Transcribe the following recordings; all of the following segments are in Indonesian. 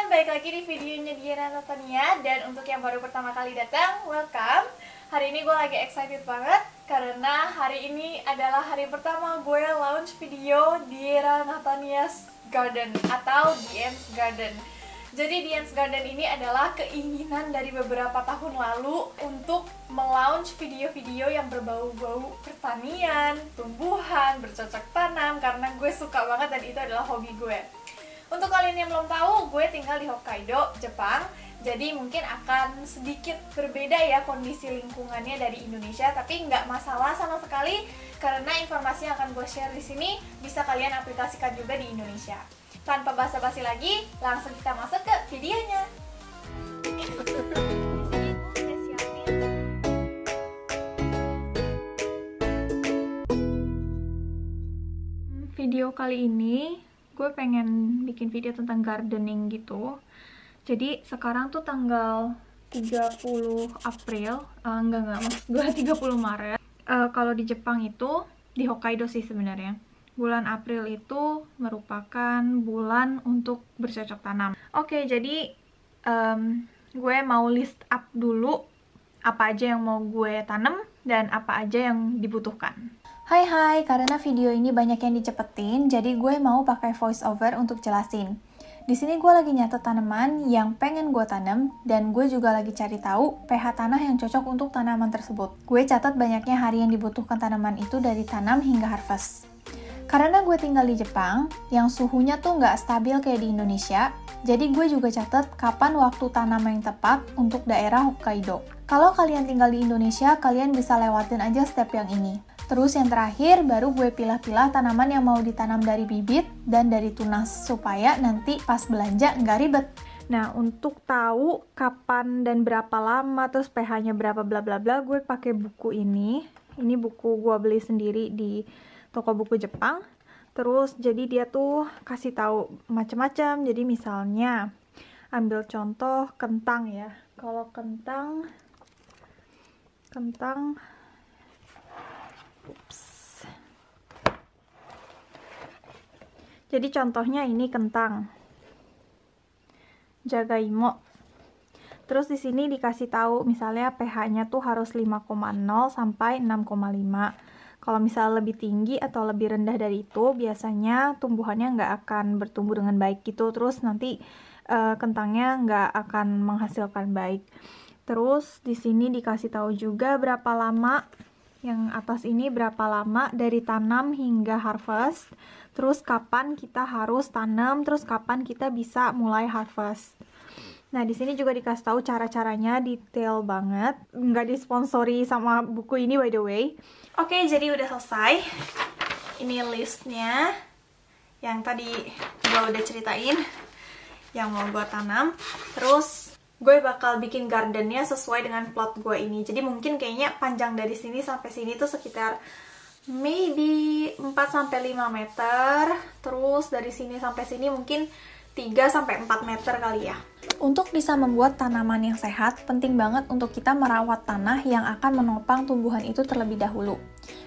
teman-teman, balik lagi di videonya Diana Natania. Dan untuk yang baru pertama kali datang, welcome. Hari ini gue lagi excited banget karena hari ini adalah hari pertama gue launch video Diana Natania's Garden atau Dian's Garden. Jadi Dian's Garden ini adalah keinginan dari beberapa tahun lalu untuk melaunch video-video yang berbau-bau pertanian, tumbuhan, bercocok tanam, karena gue suka banget dan itu adalah hobi gue. Untuk kalian yang belum tahu, gue tinggal di Hokkaido, Jepang. Jadi mungkin akan sedikit berbeda ya kondisi lingkungannya dari Indonesia, tapi nggak masalah sama sekali karena informasi yang akan gue share di sini bisa kalian aplikasikan juga di Indonesia. Tanpa basa-basi lagi, langsung kita masuk ke videonya. Video kali ini gue pengen bikin video tentang gardening gitu. Jadi sekarang tuh tanggal 30 April, maksud gue 30 Maret. Kalau di Jepang itu, di Hokkaido sih sebenarnya, bulan April itu merupakan bulan untuk bercocok tanam. Oke, jadi gue mau list up dulu apa aja yang mau gue tanam dan apa aja yang dibutuhkan. Hai, karena video ini banyak yang dicepetin, jadi gue mau pakai voice over untuk jelasin. Di sini gue lagi nyatet tanaman yang pengen gue tanam, dan gue juga lagi cari tahu pH tanah yang cocok untuk tanaman tersebut. Gue catat banyaknya hari yang dibutuhkan tanaman itu dari tanam hingga harvest. Karena gue tinggal di Jepang, yang suhunya tuh nggak stabil kayak di Indonesia, jadi gue juga catat kapan waktu tanam yang tepat untuk daerah Hokkaido. Kalau kalian tinggal di Indonesia, kalian bisa lewatin aja step yang ini. Terus yang terakhir, baru gue pilah-pilah tanaman yang mau ditanam dari bibit dan dari tunas, supaya nanti pas belanja nggak ribet. Nah, untuk tahu kapan dan berapa lama, terus pH-nya berapa bla bla bla, gue pakai buku ini. Ini buku gue beli sendiri di toko buku Jepang. Terus jadi dia tuh kasih tahu macam-macam. Jadi misalnya ambil contoh kentang ya. Kalau kentang jadi contohnya ini kentang, jagaimo. Terus di sini dikasih tahu misalnya pH-nya tuh harus 5,0 sampai 6,5. Kalau misalnya lebih tinggi atau lebih rendah dari itu, biasanya tumbuhannya nggak akan bertumbuh dengan baik gitu. Terus nanti kentangnya nggak akan menghasilkan baik. Terus di sini dikasih tahu juga berapa lama. Yang atas ini berapa lama dari tanam hingga harvest, terus kapan kita harus tanam, terus kapan kita bisa mulai harvest. Nah, di sini juga dikasih tahu cara-caranya, detail banget. Nggak disponsori sama buku ini by the way. Oke, jadi udah selesai. Ini listnya yang tadi gue udah ceritain yang mau gue tanam. Terus gue bakal bikin gardennya sesuai dengan plot gue ini. Jadi mungkin kayaknya panjang dari sini sampai sini tuh sekitar maybe 4-5 meter. Terus dari sini sampai sini mungkin 3-4 meter kali ya. Untuk bisa membuat tanaman yang sehat, penting banget untuk kita merawat tanah yang akan menopang tumbuhan itu terlebih dahulu.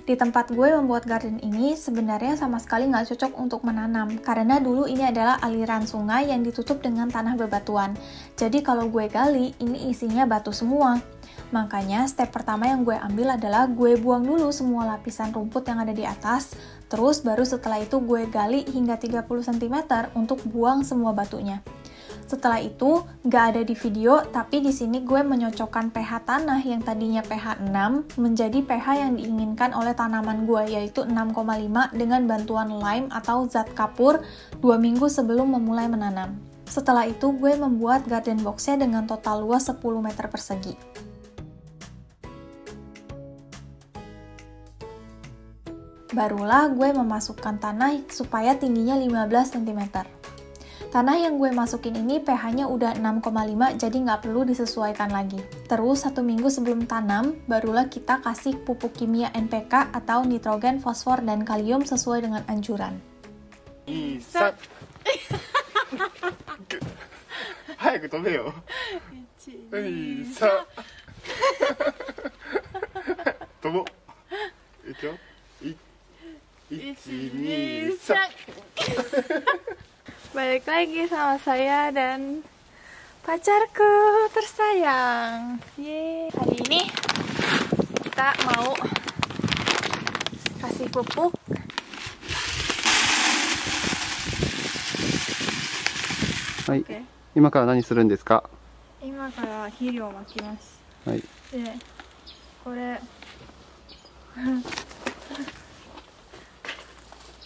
Di tempat gue membuat garden ini sebenarnya sama sekali nggak cocok untuk menanam, karena dulu ini adalah aliran sungai yang ditutup dengan tanah bebatuan. Jadi kalau gue gali, ini isinya batu semua. Makanya step pertama yang gue ambil adalah gue buang dulu semua lapisan rumput yang ada di atas, terus baru setelah itu gue gali hingga 30 cm untuk buang semua batunya. Setelah itu, nggak ada di video, tapi di sini gue menyocokkan pH tanah yang tadinya pH 6 menjadi pH yang diinginkan oleh tanaman gue, yaitu 6,5 dengan bantuan lime atau zat kapur 2 minggu sebelum memulai menanam. Setelah itu, gue membuat garden box-nya dengan total luas 10 meter persegi. Barulah gue memasukkan tanah supaya tingginya 15 cm. Tanah yang gue masukin ini pH-nya udah 6,5, jadi nggak perlu disesuaikan lagi. Terus 1 minggu sebelum tanam, barulah kita kasih pupuk kimia NPK atau nitrogen, fosfor, dan kalium sesuai dengan anjuran. Isa. Hayaku tobe yo. Isa. Tomo. Ikyo. 1, 2, 3. Balik lagi sama saya dan Pacarku tersayang. Yeay. Hari ini kita mau kasih pupuk. Hai. Okay. 今から何するんですか？今から肥料をまきます。はい。で、これ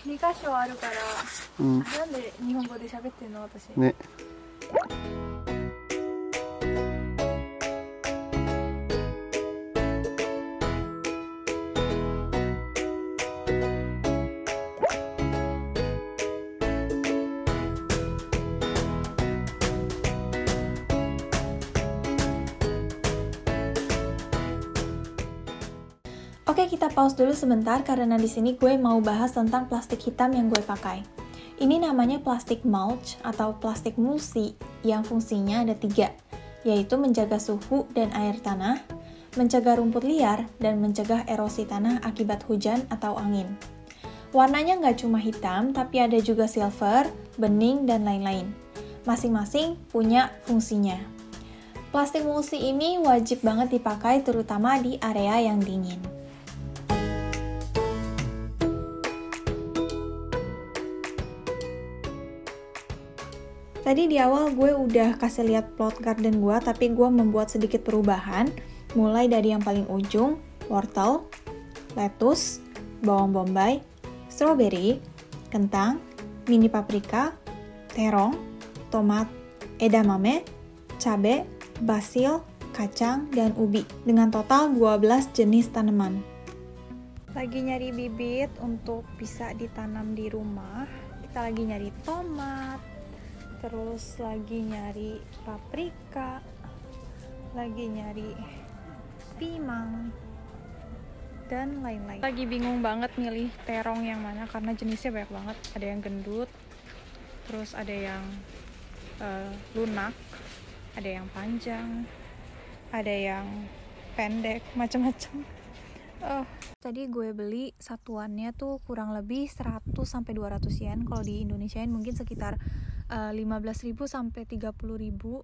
2箇所あるから、なんで日本語で喋ってんの私。ね。Oke, kita pause dulu sebentar karena di sini gue mau bahas tentang plastik hitam yang gue pakai. Ini namanya plastik mulch atau plastik mulsi yang fungsinya ada 3, yaitu menjaga suhu dan air tanah, mencegah rumput liar, dan mencegah erosi tanah akibat hujan atau angin. Warnanya nggak cuma hitam, tapi ada juga silver, bening, dan lain-lain. Masing-masing punya fungsinya. Plastik mulsi ini wajib banget dipakai terutama di area yang dingin. Tadi di awal gue udah kasih lihat plot garden gue, tapi gue membuat sedikit perubahan, mulai dari yang paling ujung, wortel, lettuce, bawang bombay, strawberry, kentang, mini paprika, terong, tomat, edamame, cabe, basil, kacang, dan ubi, dengan total 12 jenis tanaman. Lagi nyari bibit untuk bisa ditanam di rumah. Kita lagi nyari tomat, terus lagi nyari paprika, lagi nyari pimang, dan lain-lain. Lagi bingung banget milih terong yang mana karena jenisnya banyak banget. Ada yang gendut, terus ada yang lunak, ada yang panjang, ada yang pendek, macam-macam. Tadi gue beli satuannya tuh kurang lebih 100-200 yen. Kalau di Indonesiain mungkin sekitar 15.000 sampai 30.000,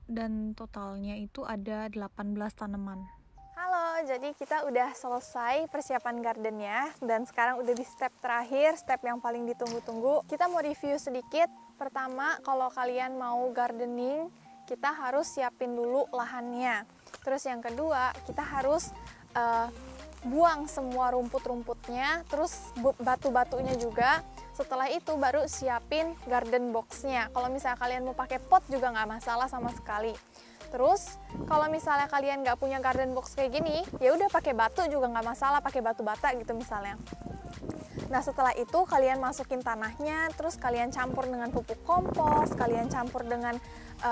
dan totalnya itu ada 18 tanaman. Halo, jadi kita udah selesai persiapan gardennya dan sekarang udah di step terakhir, step yang paling ditunggu-tunggu. Kita mau review sedikit. Pertama, kalau kalian mau gardening, kita harus siapin dulu lahannya. Terus yang kedua, kita harus buang semua rumput-rumputnya, terus batu-batunya juga. Setelah itu baru siapin garden box-nya. Kalau misalnya kalian mau pakai pot juga nggak masalah sama sekali. Terus kalau misalnya kalian nggak punya garden box kayak gini, ya udah pakai batu juga nggak masalah, pakai batu bata gitu misalnya. Nah setelah itu kalian masukin tanahnya, terus kalian campur dengan pupuk kompos, kalian campur dengan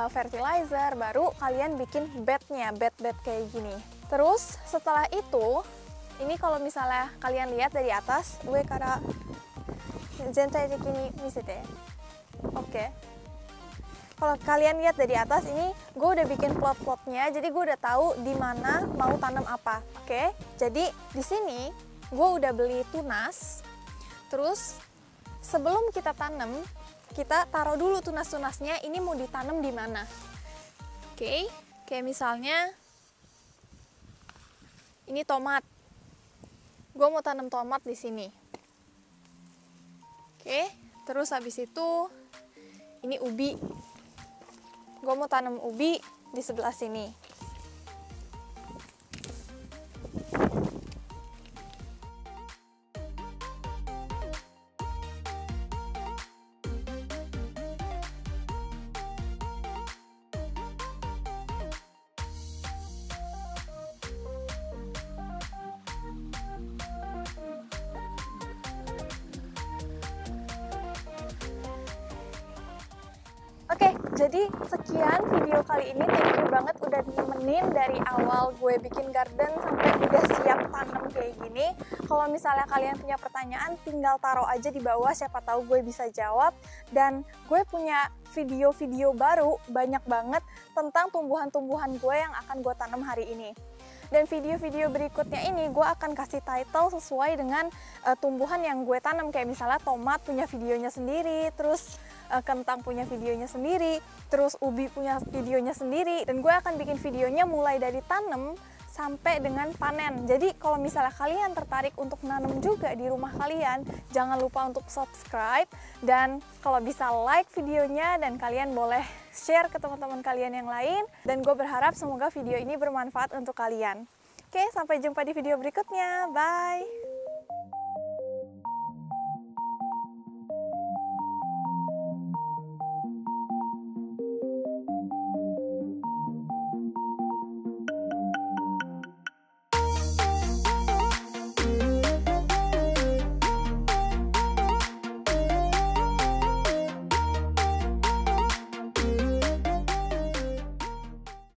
fertilizer, baru kalian bikin bednya, bed kayak gini. Terus setelah itu, ini kalau misalnya kalian lihat dari atas, gue kara zentai dekini misete. Oke. Kalau kalian lihat dari atas ini, gue udah bikin plot-plotnya, jadi gue udah tahu di mana mau tanam apa. Oke. Jadi di sini gue udah beli tunas. Terus sebelum kita tanam, kita taruh dulu tunas-tunasnya. Ini mau ditanam di mana? Oke. Kayak misalnya ini tomat. Gue mau tanam tomat di sini. Oke, terus habis itu ini ubi. Gue mau tanam ubi di sebelah sini. Oke, jadi sekian video kali ini. Thank you banget udah nemenin dari awal gue bikin garden sampai udah siap tanam kayak gini. Kalau misalnya kalian punya pertanyaan, tinggal taruh aja di bawah, siapa tahu gue bisa jawab. Dan gue punya video-video baru banyak banget tentang tumbuhan-tumbuhan gue yang akan gue tanam hari ini. Dan video-video berikutnya ini gue akan kasih title sesuai dengan tumbuhan yang gue tanam. Kayak misalnya tomat punya videonya sendiri, terus Kentang punya videonya sendiri, terus ubi punya videonya sendiri, dan gue akan bikin videonya mulai dari tanam sampai dengan panen. Jadi kalau misalnya kalian tertarik untuk nanam juga di rumah kalian, jangan lupa untuk subscribe, dan kalau bisa like videonya, dan kalian boleh share ke teman-teman kalian yang lain, dan gue berharap semoga video ini bermanfaat untuk kalian. Oke, sampai jumpa di video berikutnya. Bye!